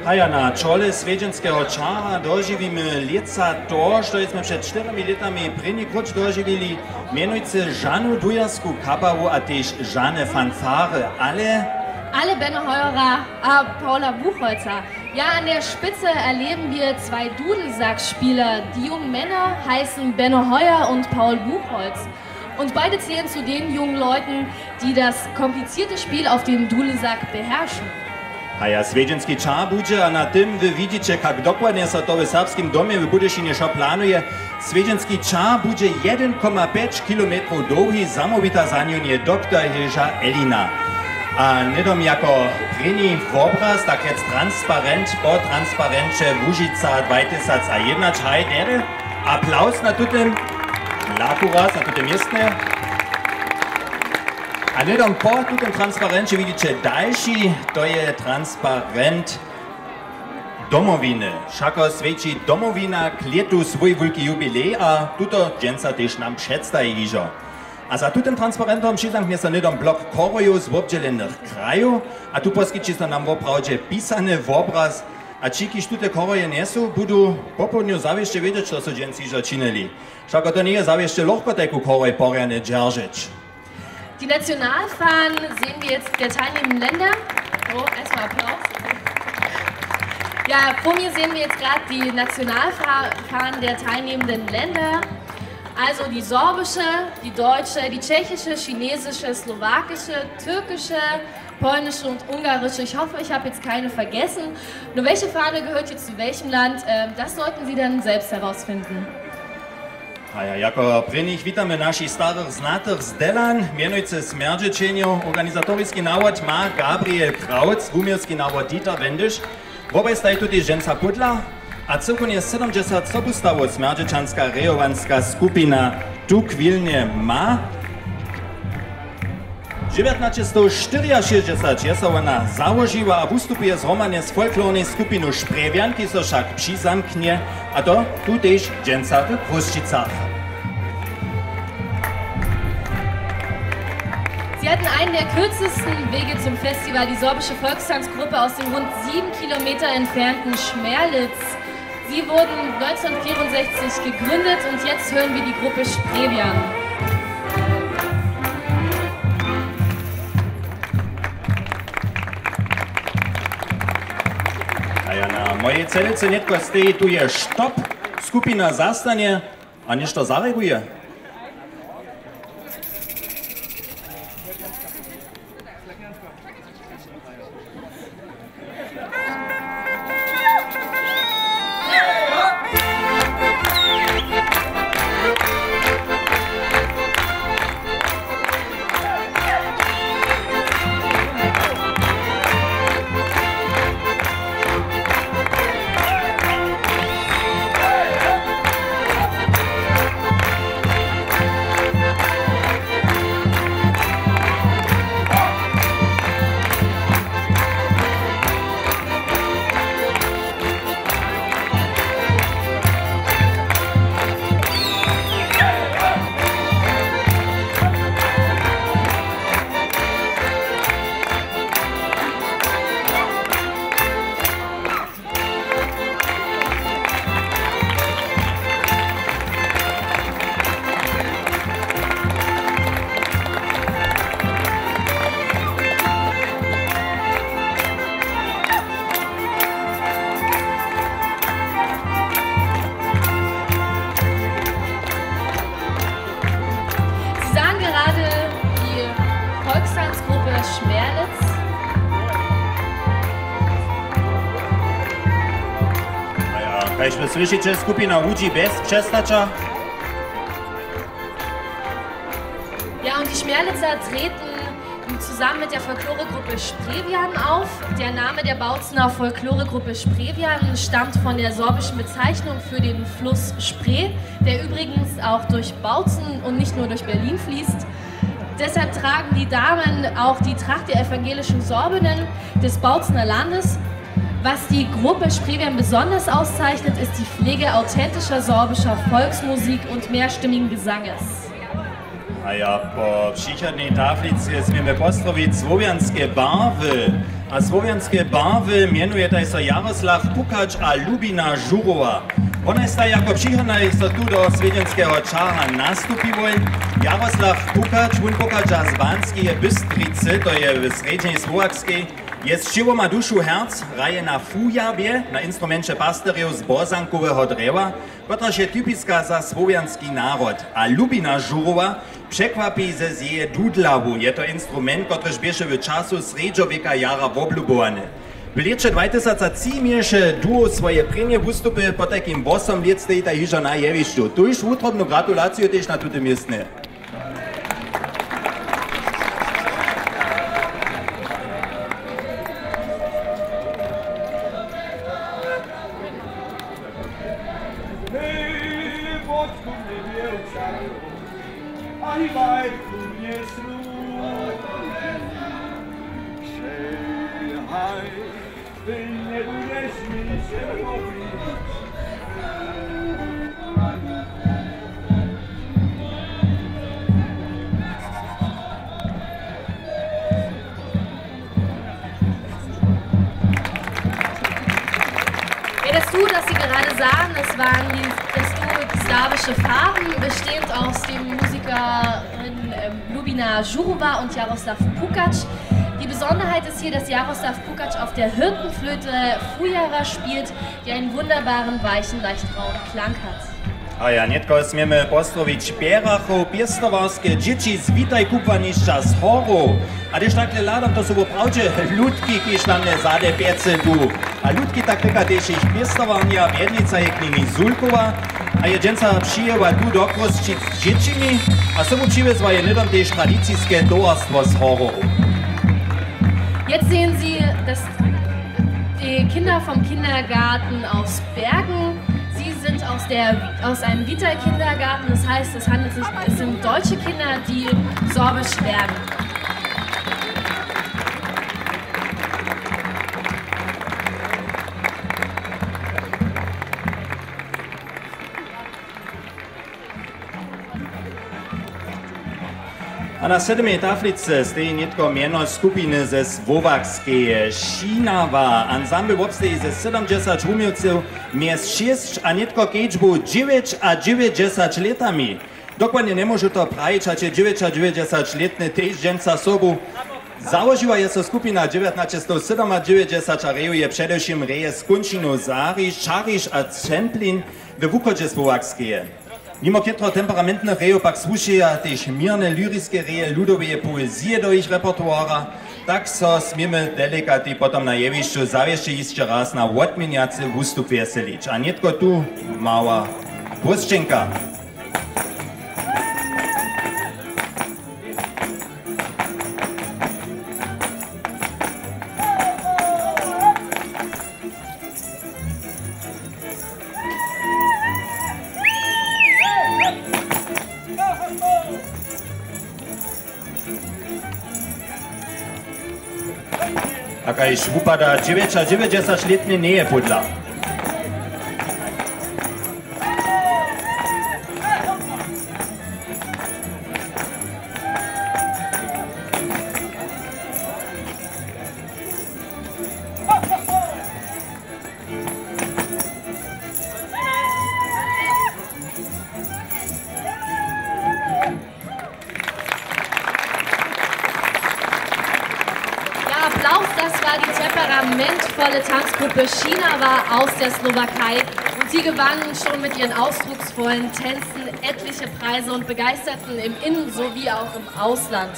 A ja na czole swiedźenskiego czara dożywimy lieca to, że jsme przed 4 latami první kruč doživili, mianujúce Žanu Dujarsku kabaru a też Žane Fanfare, alle Benno Heuerer a Paula Buchholzer. Ja, an der Spitze erleben wir zwei Dudelsackspieler. Die jungen Männer heißen Benno Heuer und Paul Buchholz. Und beide zählen zu den jungen Leuten, die das komplizierte Spiel auf dem Dudelsack beherrschen. A ja swiedźenski czar bude, a na tym wy widzicie, jak dokładnie się to w serbskim domie w Budyšinie planuje. Swiedźenski czar bude 1,5 km długi, zamówita za nią je doktor Hilža Elina. A nedom jako první obraz, tak jest transparent, po transparencie Łužica 2001. Hej, aplauz na tutem, lakuras na tutem miestne. A nedom po tutem transparencie widzicie další, to je transparent domowiny. Všako svedčí domowina klietu svoj veľký jubilej a tuto dženca tež nam představí jižo. A za tutem transparentom přizamkne se nedom blok korojů z obdelených krajů a tu poskytí se nám opravdu písaný obraz a čikiž tute koroje nesu, budu popodňu zavěště vědět, co se dženci jižo činili. Všako to nie je zavěště lahko taku koroj porjane džeržič. Die Nationalfahnen sehen wir jetzt der teilnehmenden Länder. Oh, erstmal Applaus. Ja, vor mir sehen wir jetzt gerade die Nationalfahnen der teilnehmenden Länder. Also die sorbische, die deutsche, die tschechische, chinesische, slowakische, türkische, polnische und ungarische. Ich hoffe, ich habe jetzt keine vergessen. Nur welche Fahne gehört jetzt zu welchem Land, das sollten Sie dann selbst herausfinden. A ja, jako prvních witamy naszych starych znatych z Delan, mianujúce Smerdžičenio. Organizatorický návod má Gabriel Krautz, umielský návod Dieter Wendisch. Wobei staj tutaj ženca Pudla a celkonie 70 sobustavov Smerdžičanská rejovanská skupina tu chvíľne má. 1964 je sa ona założyła a wystupuje zhromadne z folklórnej skupinu Šprevianky, so však přizamknie, a to tu tež dženca v Kruščicach. Sie hatten einen der kürzesten Wege zum Festival, die sorbische Volkstanzgruppe aus dem rund 7 Kilometer entfernten Schmerlitz. Sie wurden 1964 gegründet und jetzt hören wir die Gruppe Sprevian. Na mojej celice netko stejí, tu je štop, skupina zastane a nešto zareaguje. Kajśmy słyszycie, skupina ludzi bez przestacza. Ja, und die Schmerlitzer treten zusammen mit der Folkloregruppe Sprevian auf. Der Name der Bautzener Folkloregruppe Sprevian stammt von der sorbischen Bezeichnung für den Fluss Spree, der übrigens auch durch Bautzen und nicht nur durch Berlin fließt. Deshalb tragen die Damen auch die Tracht der evangelischen Sorbinnen des Bautzener Landes. Was die Gruppe Sprevian besonders auszeichnet, ist die Pflege authentischer sorbischer Volksmusik und mehrstimmigen Gesanges. A ja po příchodnej tablicy smiemy pozdrowić słowianskie barwy. A słowianskie barwy mianuje so Jaroslav Pukacz a Lubina Žurová. Ona jest jako przychodna tu do swiedzienskiego czara nastupiła. Jaroslav Pukacz, on pochádza z Banskiej Bystricy, to je w sredniej Słowackiej. Jest siłą ma duszu herc, raje na fujarbie, na instrumencie pasteriów z bozankowego drewa, która je typiska za słowianski naród. A Lubina Žurová przekwapi ze z jej dudlawu. Je to instrument, który bieše w czasu srednjowieka jara woblubowany. W lecie 2003 mieliše duo swoje premie wystupy po takim 8 let stej ta hižo na jevišću. Tu już utrobnu gratulaciju też na tutem miestne. Das Duo, das Sie gerade sahen, das Duo Slawische Farben, bestehend aus dem Musikerin Lubina Žurová und Jaroslav Pukacz. Die Besonderheit ist hier, dass Jaroslav Pukacz auf der Hirtenflöte Fujara spielt, die einen wunderbaren, weichen, leicht rauen Klang hat. A ja netko smiemy pozdrowić Pierachów, piestowarskie dzieci z Witaj Kupaniszcza z Horu. A też takle ladam to są wprawdzie ludki, kiż tam nie zade piece tu. A ludki tak ryka też ich piestowania, Wiednica je knini Zulkova. A jedzenca przyjęła tu do Kroszczyk z dziećmi, a sobu przywiezła je nidom też tradycyjskie towarstwo z Horu. Jetzt sehen Sie die Kinder vom Kindergarten aus Bergen. Sie sind aus einem Vital-Kindergarten, das heißt, es sind deutsche Kinder, die Sorbisch lernen. A na 7. tablicy stoi netko mieno skupiny ze Słowackiej. Šinava. Ensemble obstojí ze 70 umielców, mies 6 a netko kečbu 9 a 90 letami. Dokładnie nie może to prawić, a 9 a 90 letny też dżęca sobu. Założyła jest to skupina 1997 a rejuje przedewším reje z Kunčinu, Záriš, Čariš a Čemplin w Wuchodzie Słowackiej. Mimo kietro temperamentnych rejo pak słušeja też mirne lyrickie reje ludowe poezje do ich repertuara, tak so smiemy delikatnie potom na jevišću zawieszcie jeszcze raz na odmieniacy wystup weselić. A netko tu mała błyszczenka. Taka iż upada 90-letny nie podla. Applaus, das war die temperamentvolle Tanzgruppe Šinava aus der Slowakei. Und sie gewannen schon mit ihren ausdrucksvollen Tänzen etliche Preise und begeisterten im Innen- sowie auch im Ausland.